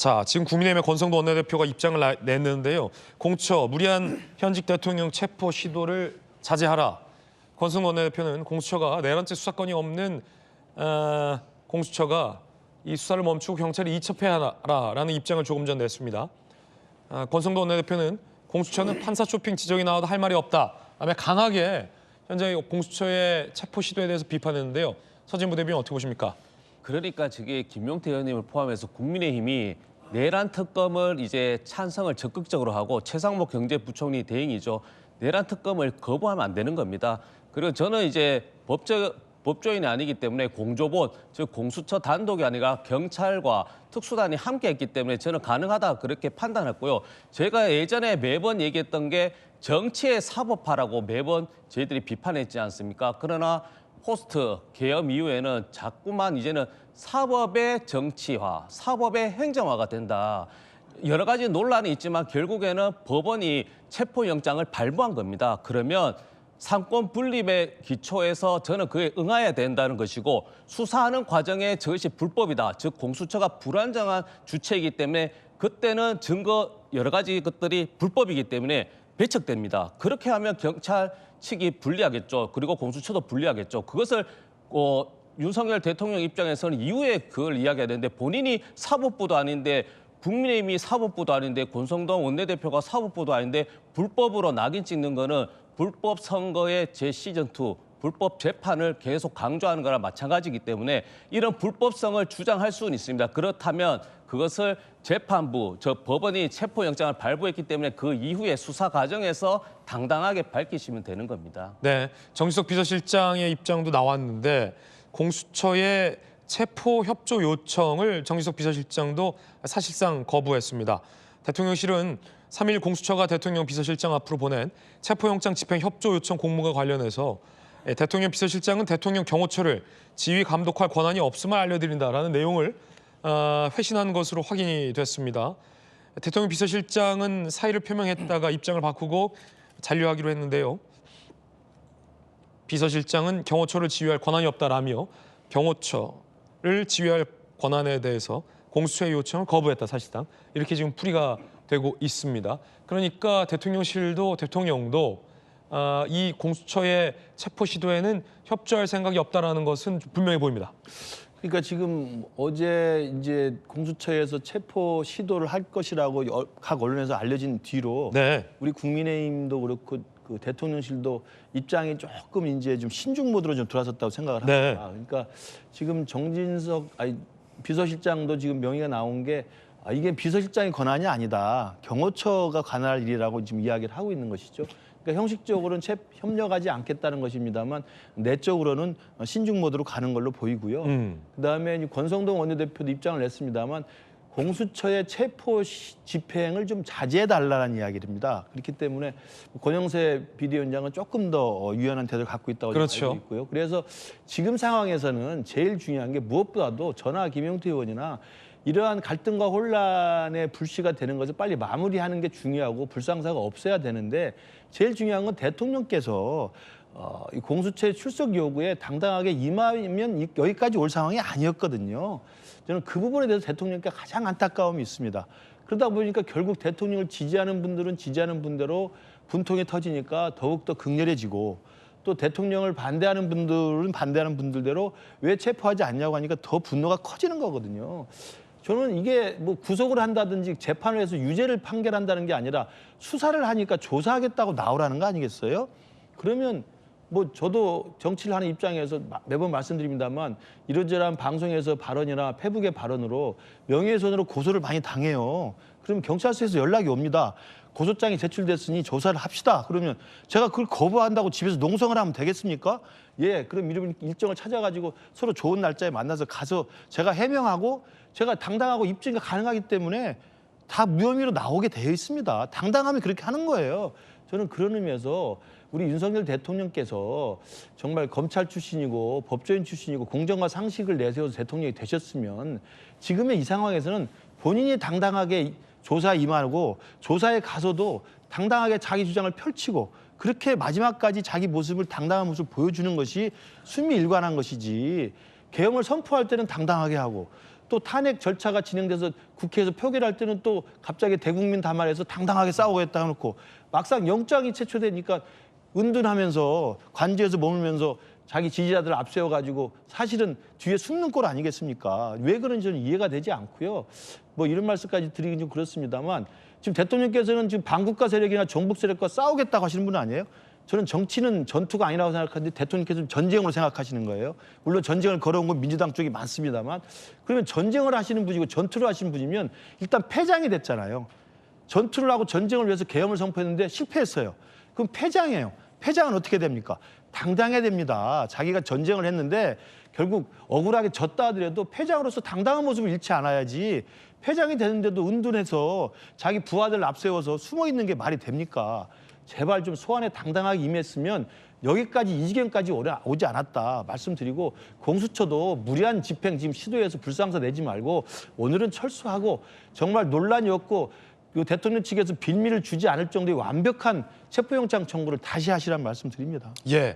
자, 지금 국민의힘의 권성도 원내대표가 입장을 냈는데요. 공수처 무리한 현직 대통령 체포 시도를 자제하라. 권성도 원내대표는 공수처가 내란죄 수사권이 없는 공수처가 이 수사를 멈추고 경찰이 이첩해야하라라는 입장을 조금 전 냈습니다. 권성도 원내대표는 공수처는 판사 쇼핑 지적이 나와도 할 말이 없다. 다음에 강하게 현재 공수처의 체포 시도에 대해서 비판했는데요. 서진부 대변인 어떻게 보십니까? 그러니까 저게 김용태 의원님을 포함해서 국민의힘이 내란 특검을 이제 찬성을 적극적으로 하고 최상목 경제부총리 대행이죠. 내란 특검을 거부하면 안 되는 겁니다. 그리고 저는 이제 법조인이 아니기 때문에 공조본, 즉 공수처 단독이 아니라 경찰과 특수단이 함께했기 때문에 저는 가능하다 그렇게 판단했고요. 제가 예전에 매번 얘기했던 게 정치의 사법화라고 매번 저희들이 비판했지 않습니까? 그러나 포스트 계엄 이후에는 자꾸만 이제는 사법의 정치화, 사법의 행정화가 된다. 여러 가지 논란이 있지만 결국에는 법원이 체포영장을 발부한 겁니다. 그러면 상권 분립의 기초에서 저는 그에 응해야 된다는 것이고 수사하는 과정에 저것이 불법이다. 즉 공수처가 불안정한 주체이기 때문에 그때는 증거 여러 가지 것들이 불법이기 때문에 배척됩니다. 그렇게 하면 경찰 측이 불리하겠죠. 그리고 공수처도 불리하겠죠. 그것을 윤석열 대통령 입장에서는 이후에 그걸 이야기해야 되는데 본인이 사법부도 아닌데 국민의힘이 사법부도 아닌데 권성동 원내대표가 사법부도 아닌데 불법으로 낙인 찍는 거는 불법 선거의 제시즌2, 불법 재판을 계속 강조하는 거랑 마찬가지이기 때문에 이런 불법성을 주장할 수는 있습니다. 그렇다면 그것을 재판부, 법원이 체포영장을 발부했기 때문에 그 이후에 수사 과정에서 당당하게 밝히시면 되는 겁니다. 네, 정진석 비서실장의 입장도 나왔는데 공수처의 체포 협조 요청을 정진석 비서실장도 사실상 거부했습니다. 대통령실은 3일 공수처가 대통령 비서실장 앞으로 보낸 체포영장 집행 협조 요청 공문과 관련해서 대통령 비서실장은 대통령 경호처를 지휘 감독할 권한이 없음을 알려드린다라는 내용을 회신한 것으로 확인이 됐습니다. 대통령 비서실장은 사의를 표명했다가 입장을 바꾸고 잔류하기로 했는데요. 비서실장은 경호처를 지휘할 권한이 없다라며 경호처를 지휘할 권한에 대해서 공수처의 요청을 거부했다 사실상 이렇게 지금 풀이가 되고 있습니다. 그러니까 대통령실도 대통령도 이 공수처의 체포 시도에는 협조할 생각이 없다라는 것은 분명해 보입니다. 그러니까 지금 어제 이제 공수처에서 체포 시도를 할 것이라고 각 언론에서 알려진 뒤로 네. 우리 국민의힘도 그렇고 그 대통령실도 입장이 조금 이제 좀 신중 모드로 좀 들어섰다고 생각을 합니다. 네. 그러니까 지금 비서실장도 지금 명의가 나온 게 이게 비서실장의 권한이 아니다. 경호처가 관할 일이라고 지금 이야기를 하고 있는 것이죠. 그러니까 형식적으로는 협력하지 않겠다는 것입니다만 내적으로는 신중 모드로 가는 걸로 보이고요. 그다음에 권성동 원내대표도 입장을 냈습니다만 공수처의 체포 집행을 좀 자제해달라는 이야기입니다. 그렇기 때문에 권영세 비대위원장은 조금 더 유연한 태도를 갖고 있다고 그렇죠. 알고 있고요. 그래서 지금 상황에서는 제일 중요한 게 무엇보다도 전하 김용태 의원이나 이러한 갈등과 혼란의 불씨가 되는 것을 빨리 마무리하는 게 중요하고 불상사가 없어야 되는데 제일 중요한 건 대통령께서 이 공수처의 출석 요구에 당당하게 임하면 여기까지 올 상황이 아니었거든요. 저는 그 부분에 대해서 대통령께 가장 안타까움이 있습니다. 그러다 보니까 결국 대통령을 지지하는 분들은 지지하는 분대로 분통이 터지니까 더욱더 극렬해지고 또 대통령을 반대하는 분들은 반대하는 분들대로 왜 체포하지 않냐고 하니까 더 분노가 커지는 거거든요. 저는 이게 뭐 구속을 한다든지 재판을 해서 유죄를 판결한다는 게 아니라 수사를 하니까 조사하겠다고 나오라는 거 아니겠어요? 그러면 뭐 저도 정치를 하는 입장에서 매번 말씀드립니다만 이런저런 방송에서 발언이나 페북의 발언으로 명예훼손으로 고소를 많이 당해요. 그럼 경찰서에서 연락이 옵니다. 고소장이 제출됐으니 조사를 합시다. 그러면 제가 그걸 거부한다고 집에서 농성을 하면 되겠습니까? 예, 그럼 이런 일정을 찾아가지고 서로 좋은 날짜에 만나서 가서 제가 해명하고 제가 당당하고 입증이 가능하기 때문에 다 무혐의로 나오게 되어 있습니다. 당당하면 그렇게 하는 거예요. 저는 그런 의미에서 우리 윤석열 대통령께서 정말 검찰 출신이고 법조인 출신이고 공정과 상식을 내세워서 대통령이 되셨으면 지금의 이 상황에서는 본인이 당당하게 조사에 임하고 조사에 가서도 당당하게 자기 주장을 펼치고 그렇게 마지막까지 자기 모습을 당당한 모습을 보여주는 것이 순미일관한 것이지 계엄을 선포할 때는 당당하게 하고 또 탄핵 절차가 진행돼서 국회에서 표결할 때는 또 갑자기 대국민 담화에서 당당하게 싸우겠다 해놓고 막상 영장이 채초되니까 은둔하면서 관저에서 머물면서 자기 지지자들을 앞세워가지고 사실은 뒤에 숨는 꼴 아니겠습니까? 왜 그런지 저는 이해가 되지 않고요. 뭐 이런 말씀까지 드리긴 좀 그렇습니다만 지금 대통령께서는 지금 반국가 세력이나 정북 세력과 싸우겠다고 하시는 분 아니에요? 저는 정치는 전투가 아니라고 생각하는데 대통령께서는 전쟁으로 생각하시는 거예요. 물론 전쟁을 걸어온 건 민주당 쪽이 많습니다만 그러면 전쟁을 하시는 분이고 전투를 하시는 분이면 일단 패장이 됐잖아요. 전투를 하고 전쟁을 위해서 계엄을 선포했는데 실패했어요. 그럼 패장이에요. 패장은 어떻게 됩니까? 당당해야 됩니다. 자기가 전쟁을 했는데 결국 억울하게 졌다 하더라도 패장으로서 당당한 모습을 잃지 않아야지 패장이 되는데도 은둔해서 자기 부하들 앞세워서 숨어 있는 게 말이 됩니까? 제발 좀 소환에 당당하게 임했으면 여기까지 이 지경까지 오지 않았다 말씀드리고 공수처도 무리한 집행 지금 시도해서 불상사 내지 말고 오늘은 철수하고 정말 논란이 없고 그 대통령 측에서 빌미를 주지 않을 정도의 완벽한 체포영장 청구를 다시 하시라는 말씀드립니다. 예.